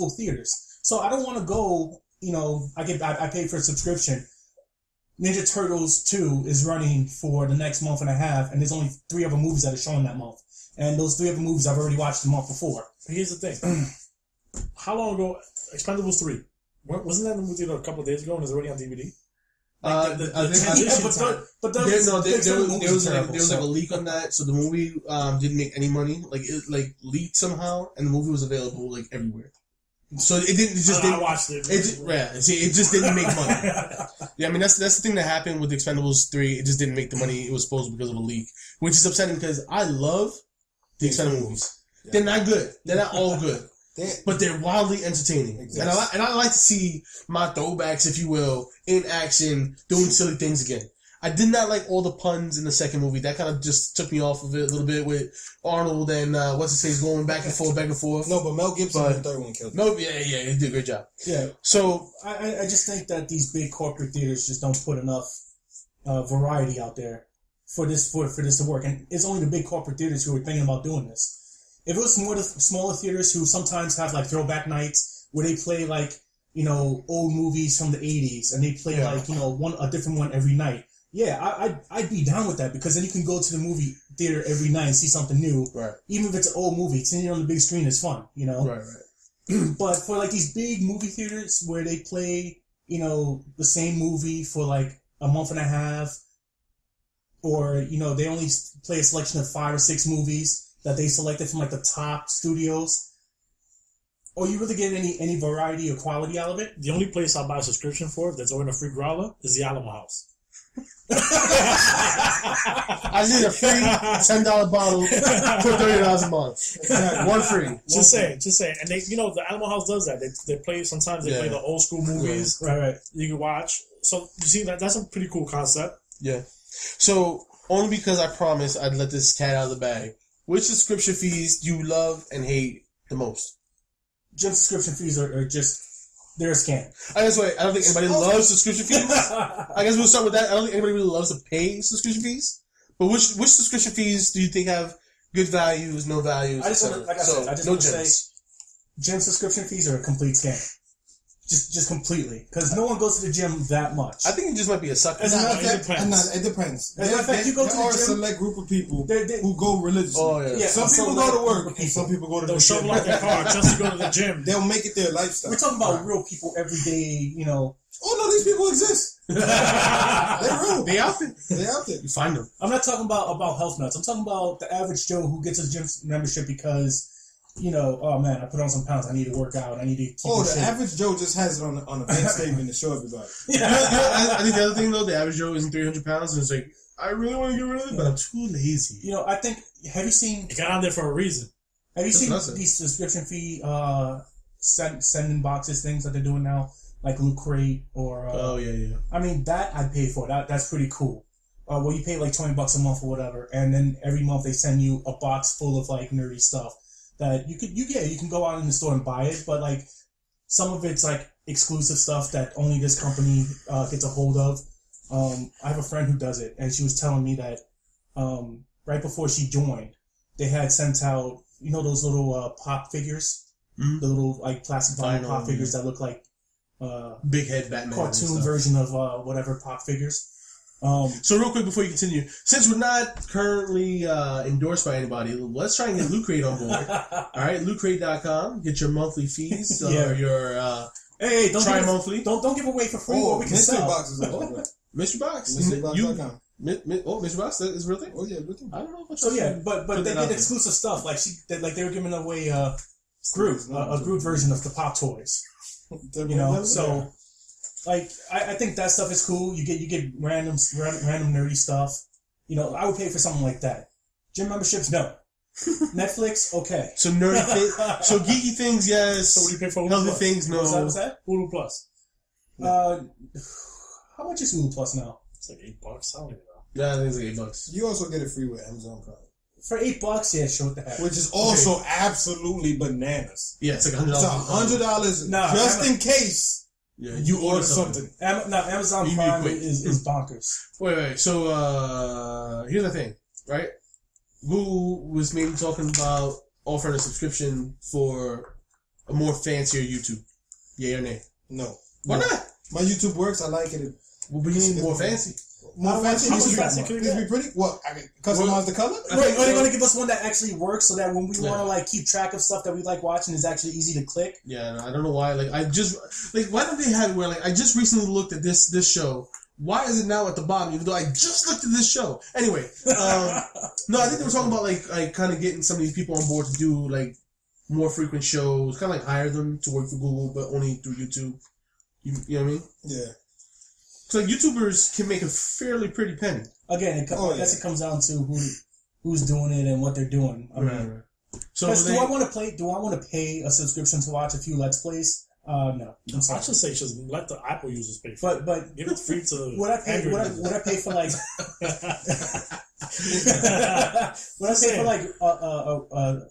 theaters. So I don't want to go. I paid for a subscription. Ninja Turtles 2 is running for the next month and a half, and there's only 3 other movies that are showing that month. And those 3 other movies I've already watched the month before. But here's the thing. How long ago? Expendables 3. Wasn't that in the movie theater a couple of days ago and it's already on DVD? Like there was like a leak on that, so the movie didn't make any money. Like it like leaked somehow, and the movie was available like everywhere. So it didn't. It just didn't. I watched it. It just didn't make money. Yeah, I mean that's the thing that happened with Expendables 3. It just didn't make the money it was supposed to because of a leak, which is upsetting because I love the Expendables movies. Yeah. They're not good. They're not all good. But they're wildly entertaining. Exactly. And I like to see my throwbacks, if you will, in action, doing silly things again. I did not like all the puns in the second movie. That kind of just took me off of it a little bit with Arnold and what's his face going back and forth. No, but Mel Gibson in the third one killed him. No, yeah, he did a great job. Yeah. So I just think that these big corporate theaters just don't put enough variety out there for this to work. And it's only the big corporate theaters who are thinking about doing this. If it was more the smaller theaters who sometimes have like throwback nights where they play like, you know, old movies from the 80s and they play like, you know, a different one every night. Yeah, I'd be down with that because then you can go to the movie theater every night and see something new. Right. Even if it's an old movie, seeing it on the big screen is fun, you know? Right. But for like these big movie theaters where they play, you know, the same movie for like a month and a half, or, you know, they only play a selection of 5 or 6 movies that they selected from like the top studios, or you really get any variety or quality out of it. The only place I'll buy a subscription for that's ordering a free growler is the Alamo House. I need a free $10 bottle for $30 a month. One free. Just saying. And they, you know, the Alamo House does that. They play sometimes. They play the old school movies. Right. You can watch. So you see that's a pretty cool concept. Yeah. So only because I promised I'd let this cat out of the bag. Which subscription fees do you love and hate the most? Gym subscription fees are just, they're a scam. I don't think anybody loves subscription fees. I guess we'll start with that. I don't think anybody really loves to pay subscription fees. But which subscription fees do you think have good values, no values? I just want to say, gym subscription fees are a complete scam. Just completely. Because no one goes to the gym that much. I think it just might be a sucker. It depends. As a matter of fact, you go to the gym. There are a select group of people who go religiously. Oh, yeah. Some people go to work, and some people go to the gym. They'll shovel out their car just to go to the gym. They'll make it their lifestyle. We're talking about real people every day, you know. Oh, no, these people exist. They're real. They out there. You find them. I'm not talking about health nuts. I'm talking about the average Joe who gets a gym membership because, you know, oh man, I put on some pounds. I need to work out. I need to keep the average Joe just has it on a bank statement to show everybody. I think the other thing though, the average Joe isn't 300 pounds, and it's like I really want to get rid of it, but I'm too lazy. You know, I think. Have you seen? It got on there for a reason. Have you seen these subscription fee sending boxes things that they're doing now, like Loot Crate or? Oh yeah. I mean that I'd pay for. That's pretty cool. Well, you pay like $20 a month or whatever, and then every month they send you a box full of like nerdy stuff. That you can go out in the store and buy it, but like some of it's like exclusive stuff that only this company gets a hold of. I have a friend who does it, and she was telling me that right before she joined, they had sent out, you know, those little pop figures, the little like plastic vinyl pop figures that look like big head Batman cartoon version of whatever pop figures. So real quick before you continue, since we're not currently endorsed by anybody, let's try and get Loot Crate on board. All right, lootcrate.com. Get your monthly fees or your hey, don't tri-monthly. Don't give away for free what we can mystery sell. Boxes Mystery Box. MysteryBox.com. Mystery Box, that is real thing? Oh yeah, real thing. I don't know if So yeah, but they did exclusive stuff like they were giving away Groot, a Groot version of the Pop Toys. You know, so. Like I think that stuff is cool. You get random nerdy stuff. You know, I would pay for something like that. Gym memberships, no. Netflix, okay. So nerdy things, so geeky things, yes. So what do you pay for? Other things, no. What's that? Hulu Plus. How much is Hulu Plus now? It's like $8. I don't even know. Yeah, I think it's like $8. You also get it free with Amazon Prime. For $8, yeah, sure, what the heck. Which is also absolutely bananas. Yeah, it's like $100. It's $100 just in case. Yeah, you order something. Amazon Prime is bonkers. Wait. So here's the thing, right? Google was maybe talking about offering a subscription for a more fancier YouTube. Yeah or nay? No. Why not? My YouTube works. I like it. Well, but you need more fancy. More fancy. How Needs much to be- fancy could it needs to get? be pretty. What? I can customize the color. Wait, are they going to give us one that actually works so that when we Yeah. want to like keep track of stuff that we like watching, is actually easy to click? Yeah, no, I don't know why. Like, why don't they have it where, like, I just recently looked at this show. Why is it now at the bottom, even though I just looked at this show? Anyway, no, I think they were talking about, like kind of getting some of these people on board to do, like, more frequent shows, kind of like hire them to work for Google, but only through YouTube. You know what I mean? Yeah. So, like, YouTubers can make a fairly pretty penny. Again, I guess it comes down to who's doing it and what they're doing. I mean, Right. So, do I want to pay a subscription to watch a few Let's Plays? No, I'm I sorry. should say just let the Apple users pay for it. But Give it free to would I pay? Android Would users. I pay for like? Would I pay for like a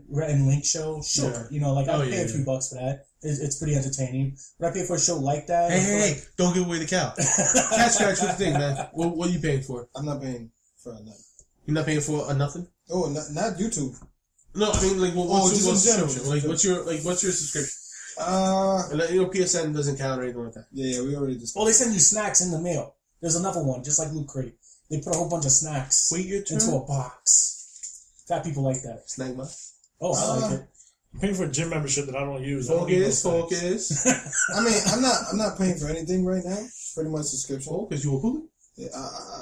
Rhett and Link show? Sure, Yeah. you know, like I'd pay a yeah. few bucks for that. It's pretty entertaining. Would I pay for a show like that? Hey, don't give away the cow. Cat scratch, what the thing, man? What are you paying for? I'm not paying for nothing. You're not paying for a nothing? Oh, not YouTube. No, I mean, like, what's just your in general. subscription? Like, what's your subscription? And, like, you know, PSN doesn't count or anything like that. Yeah, we already discussed. Well, they send you snacks in the mail. There's another one, just like Loot Crate. They put a whole bunch of snacks Wait your turn. into a box. Fat people like that. Snack box. Oh, I like it. I'm paying for a gym membership that I don't use. I don't need Focus. I mean, I'm not paying for anything right now. Pretty much subscription. Oh, because you a hooligan? Yeah,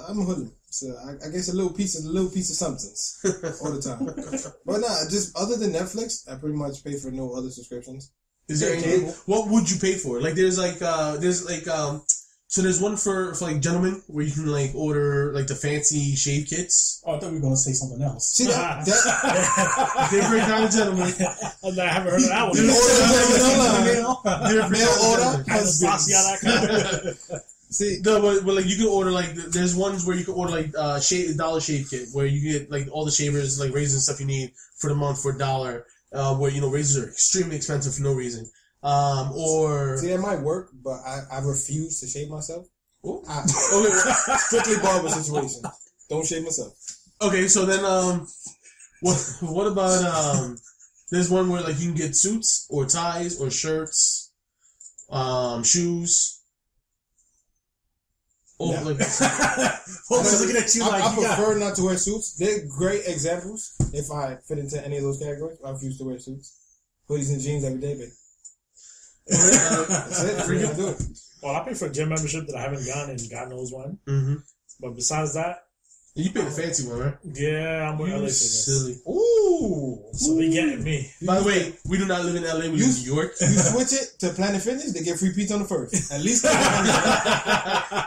I'm a hoodie. So I guess a little piece of substance all the time. But nah, just other than Netflix, I pretty much pay for no other subscriptions. Is there anything? Cable. What would you pay for? Like, there's so there's one for like gentlemen where you can like order like the fancy shave kits. Oh, I thought we were going to say something else. See that? Different kind of gentlemen. I haven't heard of that one. Different Mail kind of order. gentlemen. Has Sasia.com. See, No, but like you can order like there's ones where you can order like dollar shave kit where you get like all the shavers like razors and stuff you need for the month for $1. Where you know razors are extremely expensive for no reason. Or see, that might work, but I refuse to shave myself. Oh. Strictly barber situation. Don't shave myself. Okay, so then what about there's one where like you can get suits or ties or shirts, shoes. Oh, Yeah. like Folks are looking at you like I you got- prefer not to wear suits. They're great examples. If I fit into any of those categories, I refuse to wear suits. Hoodies and jeans every day, baby. That's it. That's what I do it. Well, I pay for a gym membership that I haven't gone in God knows when. mm-hmm. But besides that, You pay the fancy one, right? yeah, I'm with LA Fitness. Silly. Ooh. So they getting me. By the way, we do not live in LA. We live in New York. You switch it to Planet Fitness, they get free pizza on the first. At least.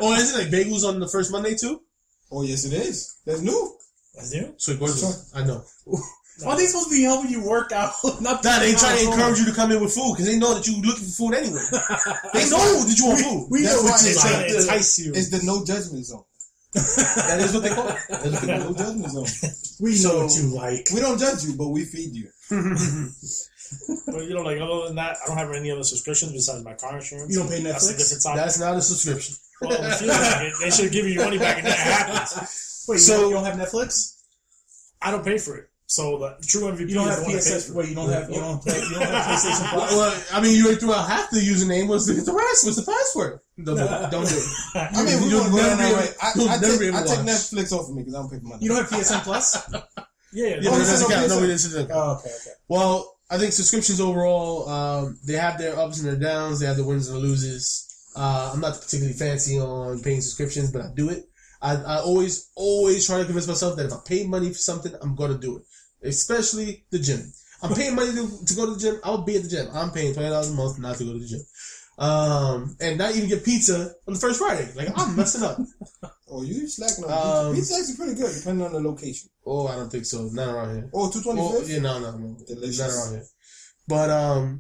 Oh, is it like bagels on the first Monday too? Oh, yes, it is. That's new. That's new? Sweet gorgeous. I know. Why are they supposed to be helping you work out? Not Nah, they trying to encourage you to come in with food because they know that you looking for food anyway. They know that you want food. We That's know why what it's you're Trying trying to to entice you. It's the no judgment zone. That is what they call it. That is what they call No judgment zone. We So- know what you like. We don't judge you, but we feed you. But you know, like other than that, I don't have any other subscriptions besides my car insurance. You don't pay That's a Netflix? different topic. That's not a subscription. Well, it feels like it. They should give you your money back and that happens. Wait, So- you don't have Netflix? I don't pay for it. So the true MVP You don't is have the one that pays PSN? for it. Wait, you don't have PlayStation Plus? Well, I mean, you already threw out half the username. What's the rest? What's the password? Don't do it. I mean, we're You'll going to go down never that be way. able- you'll I never be able take to watch. Netflix off of me because I don't pay for money. You don't have PSN Plus? Yeah, Yeah, Oh, but it this is doesn't no count. No, PSN. it doesn't count. Oh, okay. Well, I think subscriptions overall, they have their ups and their downs. They have their wins and their loses. I'm not particularly fancy on paying subscriptions, but I do it. I always try to convince myself that if I pay money for something, I'm going to do it. Especially the gym. I'm paying money to go to the gym. I'll be at the gym. I'm paying $20 a month not to go to the gym. And not even get pizza on the first Friday. Like, I'm messing up. Oh, you slacking on pizza. Pizza's actually pretty good, depending on the location. Oh, I don't think so. Not around here. Oh, 225th? Oh, yeah, no. Delicious. Not around here. But,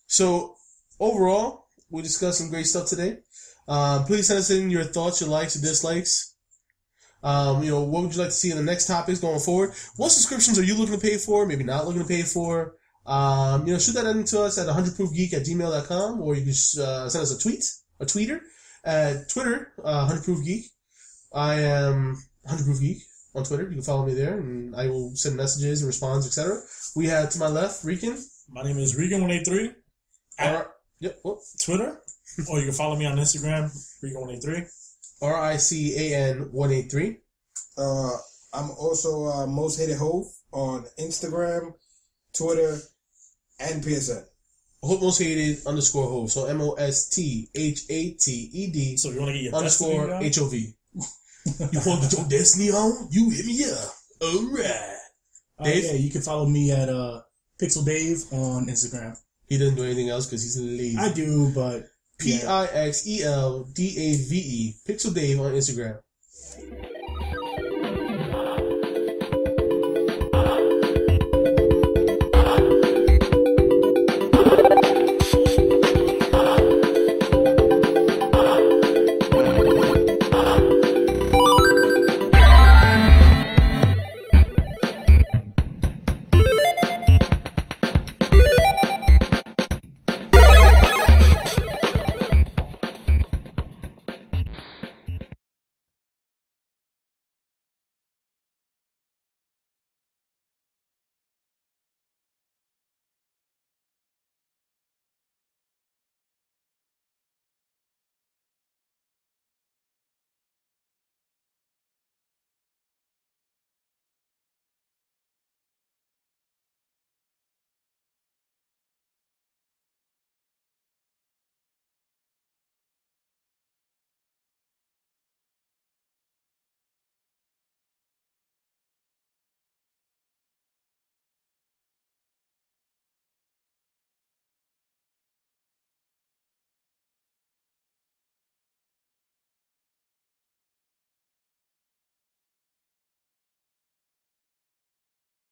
so, overall, we discussed some great stuff today. Please send us in your thoughts, your likes, your dislikes. What would you like to see in the next topics going forward? What subscriptions are you looking to pay for? Maybe not looking to pay for. Shoot that in to us at 100proofgeek@gmail.com, or you can send us a tweeter at Twitter, 100proofgeek. I am 100proofgeek on Twitter. You can follow me there, and I will send messages and response, etc. We have to my left, Rican. My name is Regan183 at Yep. Oh, Twitter. Or you can follow me on Instagram, Rican183. RICAN183. I'm also Most Hated Hove on Instagram, Twitter, and PSN. Most hated _ Hove. So MOSTHATED. So you want to get your _ destiny HOV. You want to get your destiny on? You hit me up. Alright. Dave? Yeah, you can follow me at Pixel Dave on Instagram. He doesn't do anything else because he's lazy. I do, but PIXELDAVE. Pixel Dave on Instagram.